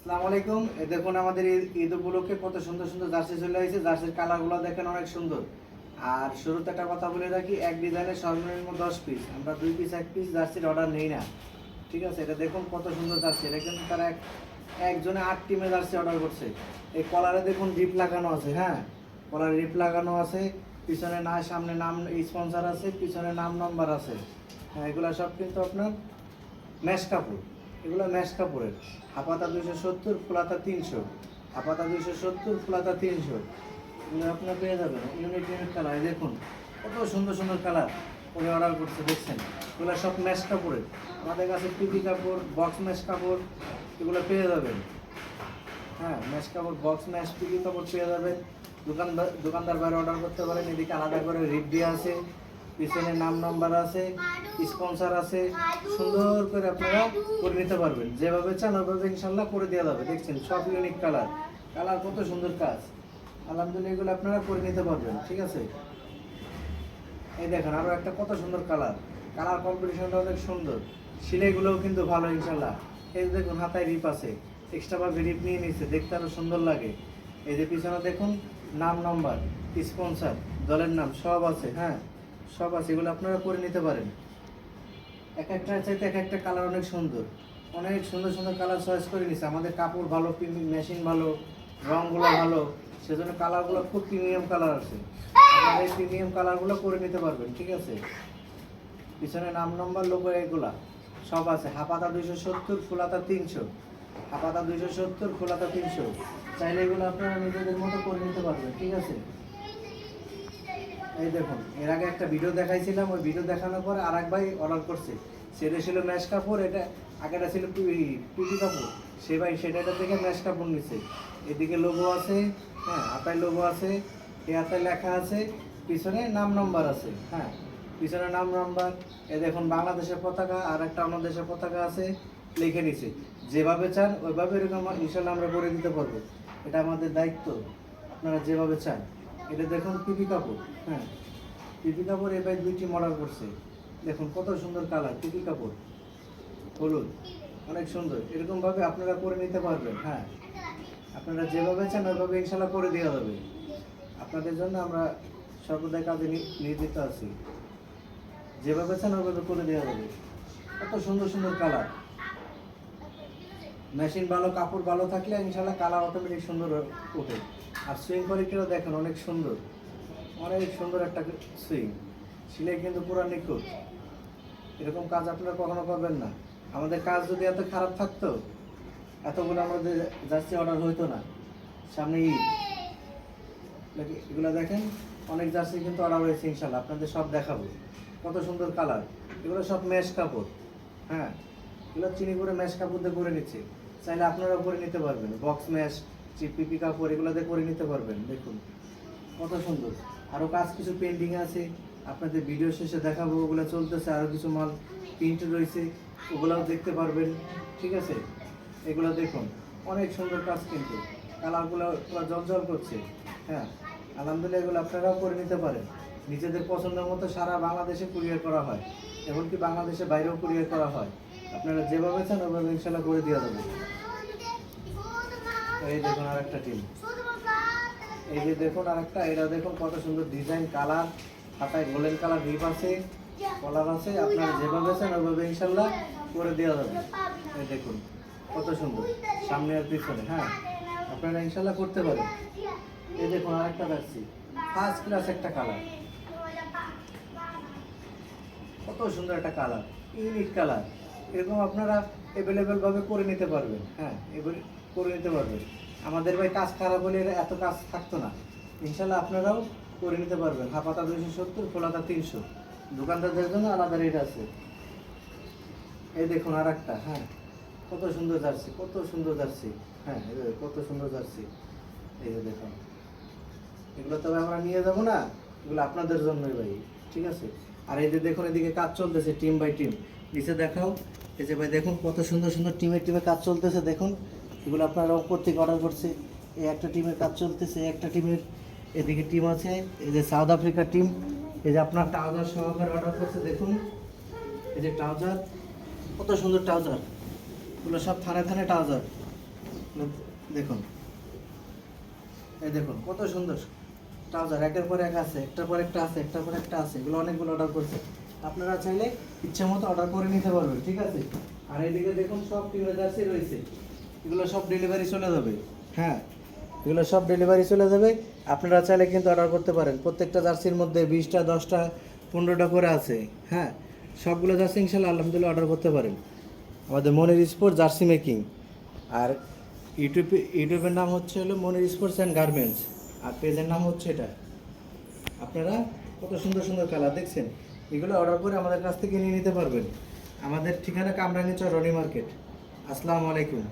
আসসালামু আলাইকুম। দেখুন আমাদের ঈদ উপলক্ষে কত সুন্দর সুন্দর জার্সি চলে আসছে। জার্সির কালারগুলো দেখেন অনেক সুন্দর। আর শুরুতে একটা কথা বলে রাখি, এক ডিজাইনের সর্বনিম্ন 10 পিস, আমরা 2 পিস 1 পিস জার্সির অর্ডার নেই না। ঠিক আছে, এটা দেখুন কত সুন্দর জার্সি। এটা কিন্তু তারা একজনে 8 টিমে জার্সি অর্ডার করছে। এই কলারে দেখুন রিপ লাগানো আছে, হ্যাঁ কলারে রিপ লাগানো আছে, পিছনে না সামনে নাম স্পন্সর আছে, পিছনে নাম নাম্বার আছে। হ্যাঁ এগুলা সব কিন্তু আপনার ম্যাশ কাপড়, এগুলো ম্যাশ কাপড়ের। হাপাতা 270, ফুলাতা 300, হাপাতা 270, ফুলাতা 300, এগুলো আপনার পেয়ে যাবেন। ইউনিক ইউনিক কালার দেখুন কত সুন্দর সুন্দর কালার ওরা অর্ডার করছে, দেখছেন এগুলো সব ম্যাশ কাপড়ের। আমাদের কাছে পিপি কাপড়, বক্স ম্যাশ কাপড় এগুলো পেয়ে যাবেন। হ্যাঁ ম্যাশ কাপড়, বক্স ম্যাশ, পিপি কাপড় পেয়ে যাবেন। দোকানদার বাইরে অর্ডার করতে পারেন। এদিকে আলাদা করে রিপ দেওয়া আছে, পিছনে নাম নাম্বার আছে, স্পন্সর আছে, সুন্দর করে আপনারা করে নিতে পারবেন। যেভাবে চান ওইভাবে ইনশাল্লাহ করে দেওয়া যাবে। দেখছেন সব ইউনিক কালার, কালার কত সুন্দর কাজ। আলহামদুলিল্লাহ এগুলো আপনারা করে নিতে পারবেন। ঠিক আছে, এই দেখেন আরও একটা কত সুন্দর কালার, কালার কম্বিনেশনটা অনেক সুন্দর। সিলাইগুলোও কিন্তু ভালো ইনশাল্লাহ। এই দেখুন হাতায় রিপ আছে, এক্সট্রাভাবে রিপ নিয়ে নিচ্ছে, দেখতে আরও সুন্দর লাগে। এই যে পিছনে দেখুন নাম নাম্বার, স্পন্সর, দলের নাম সব আছে, হ্যাঁ সব আছে। এগুলো আপনারা করে নিতে পারেন। এক একটা চাইতে এক একটা কালার অনেক সুন্দর, অনেক সুন্দর সুন্দর কালার চয়েস করে নিচ্ছে। আমাদের কাপড় ভালো, মেশিন ভালো, রঙগুলো ভালো, সেজন্য কালারগুলো খুব প্রিমিয়াম কালার আছে। আপনারা এই প্রিমিয়াম কালারগুলো করে নিতে পারবেন। ঠিক আছে, পিছনে নাম নাম্বার, লোগো এগুলা সব আছে। হাপাতা 270, ফুলাতা 300, হাপাতা 270, ফুলাতা 300। চাইলে এগুলো আপনারা নিজেদের মতো করে নিতে পারবেন। ঠিক আছে, এই দেখুন এর আগে একটা ভিডিও দেখাইছিলাম, ওই ভিডিও দেখানোর পরে আর এক ভাই অর্ডার করছে। সেটা ছিল ম্যাশ কাপড়, এটা আগেটা ছিল পিপি কাপড়। সে ভাই সেটা থেকে ম্যাশ কাপড় নিচ্ছে। এদিকে লোগো আছে, হ্যাঁ হাতায় লোগো আছে, এই হাতায় লেখা আছে, পিছনে নাম নাম্বার আছে, হ্যাঁ পিছনে নাম নাম্বার। এ দেখুন বাংলাদেশের পতাকা আর একটা অন্য দেশের পতাকা আছে, লিখে নিছে। যেভাবে চান ওইভাবে এরকম ইনশাল্লাহ আমরা করে দিতে পারবো। এটা আমাদের দায়িত্ব, আপনারা যেভাবে চান। এটা দেখুন পিপি কাপড়, হ্যাঁ পিপি কাপড় এবার 2টি মডেল করছে। দেখুন কত সুন্দর কালার, পিপি কাপড় হলুদ, অনেক সুন্দর। এরকমভাবে আপনারা করে নিতে পারবেন। হ্যাঁ আপনারা যেভাবে চান ওইভাবে ইনশাল্লাহ করে দেওয়া যাবে। আপনাদের জন্য আমরা সর্বদাই কাজে নিয়োজিত আছি। যেভাবে চান ওইভাবে করে দেওয়া যাবে। কত সুন্দর সুন্দর কালার। মেশিন ভালো, কাপড় ভালো থাকলে ইনশাল্লাহ কালার অটোমেটিক সুন্দর ওঠে। আর সুইং কোয়ালিটিও দেখেন অনেক সুন্দর, অনেক সুন্দর একটা সুইং। সিলাই কিন্তু পুরো নিখুঁত। এরকম কাজ আপনারা কখনো পাবেন না। আমাদের কাজ যদি এত খারাপ থাকতো, এতগুলো আমাদের জার্সি অর্ডার হইতো না। সামনে ঈদ, এগুলো দেখেন অনেক জার্সি কিন্তু অর্ডার হয়েছে ইনশাল্লাহ, আপনাদের সব দেখাবো। কত সুন্দর কালার, এগুলো সব ম্যাশ কাপড়, হ্যাঁ এগুলো চিনি করে ম্যাশ কাপড় দিয়ে করে নিচ্ছে। চাইলে আপনারাও করে নিতে পারবেন। বক্স ম্যাশ, পিপি কাপড় এগুলো দিয়ে করে নিতে পারবেন। দেখুন কত সুন্দর। আরও কাজ কিছু পেন্ডিং আছে, আপনাদের ভিডিও শেষে দেখাবো। ওগুলো চলতেছে, আরও কিছু মাল প্রিন্ট রয়েছে, ওগুলোও দেখতে পারবেন। ঠিক আছে, এগুলো দেখুন অনেক সুন্দর কাজ, কিন্তু কালারগুলো পুরো জলজল করছে। হ্যাঁ আলহামদুলিল্লাহ এগুলো আপনারাও করে নিতে পারেন। নিজেদের পছন্দের মতো সারা বাংলাদেশে কুরিয়ার করা হয়, এমনকি বাংলাদেশের বাইরেও কুরিয়ার করা হয়। আপনারা যেভাবে চান ওইভাবে ইনশাল্লাহ করে দেওয়া যাবে। এই দেখুন আর একটা টিম, এই যে দেখুন আরেকটা, এটা দেখুন কত সুন্দর ডিজাইন, কালার, হাতায় গোল্ডেন কালার রিপ আছে, কলার আছে। আপনারা যেভাবে চান ওইভাবে ইনশাল্লাহ করে দেওয়া যাবে। এই দেখুন কত সুন্দর, সামনে আর পিছনে, হ্যাঁ আপনারা ইনশাল্লাহ করতে পারেন। এই দেখুন আরেকটা দেখছি, ফার্স্ট ক্লাস একটা কালার, কত সুন্দর একটা কালার, ইউনিক কালার। এরকম আপনারা অ্যাভেলেবেল ভাবে করে নিতে পারবেন। হ্যাঁ এগুলি করে নিতে পারবেন। আমাদের ভাই কাজ খারাপ হলে এত কাজ থাকতো না। ইনশাল্লাহ আপনারাও করে নিতে পারবেন। হাপাতা 270, ফুলাতা 300। দোকানদারদের জন্য আলাদা রেট আছে। এই দেখুন আর একটা, হ্যাঁ কত সুন্দর জার্সি, কত সুন্দর জার্সি, হ্যাঁ কত সুন্দর জার্সি। এই যে দেখুন, এগুলো তবে আমরা নিয়ে যাবো না, এগুলো আপনাদের জন্যই ভাই। ঠিক আছে, আর এই যে দেখুন এদিকে কাজ চলতেছে টিম বাই টিম। নিচে দেখাও, এই যে ভাই দেখুন কত সুন্দর সুন্দর টিমে টিমে কাজ চলতেছে। দেখুন এগুলো আপনারা রংপুর থেকে অর্ডার করছে। এই একটা টিমের কাজ চলতেছে, একটা টিমের এদিকে টিম আছে, এই যে সাউথ আফ্রিকার টিম। এই যে আপনার ট্রাউজার সহকারে অর্ডার করছে, দেখুন এই যে ট্রাউজার, কত সুন্দর ট্রাউজার, এগুলো সব থানে থানে ট্রাউজার। দেখুন, এই দেখুন কত সুন্দর ট্রাউজার, একের পর এক আছে, একটার পর একটা আছে, একটার পর একটা আছে, এগুলো অনেকগুলো অর্ডার করছে। আপনারা চাইলে ইচ্ছা মতো অর্ডার করে নিতে পারবেন, ঠিক আছে। আর এইদিকে দেখুন সব টিমের জার্সি রয়েছে, এগুলো সব ডেলিভারি চলে যাবে। হ্যাঁ, এগুলো সব ডেলিভারি চলে যাবে। আপনারা চাইলে কিন্তু অর্ডার করতে পারেন। প্রত্যেকটা জার্সির মধ্যে 20টা, 10টা, 15টা করে আছে। হ্যাঁ, সবগুলো জার্সি ইনশাল্লাহ আলহামদুলিল্লাহ অর্ডার করতে পারেন। আমাদের মনির স্পোর্ট জার্সি মেকিং। আর ইউটিউবের নাম হচ্ছে হলো মনির স্পোর্টস অ্যান্ড গার্মেন্টস, আর পেজের নাম হচ্ছে এটা। আপনারা কত সুন্দর সুন্দর কালার দেখছেন, এগুলো অর্ডার করে আমাদের কাছ থেকে নিয়ে নিতে পারবেন। আমাদের ঠিকানা কামরাঙ্গীরচর রনি মার্কেট। আসসালামু আলাইকুম।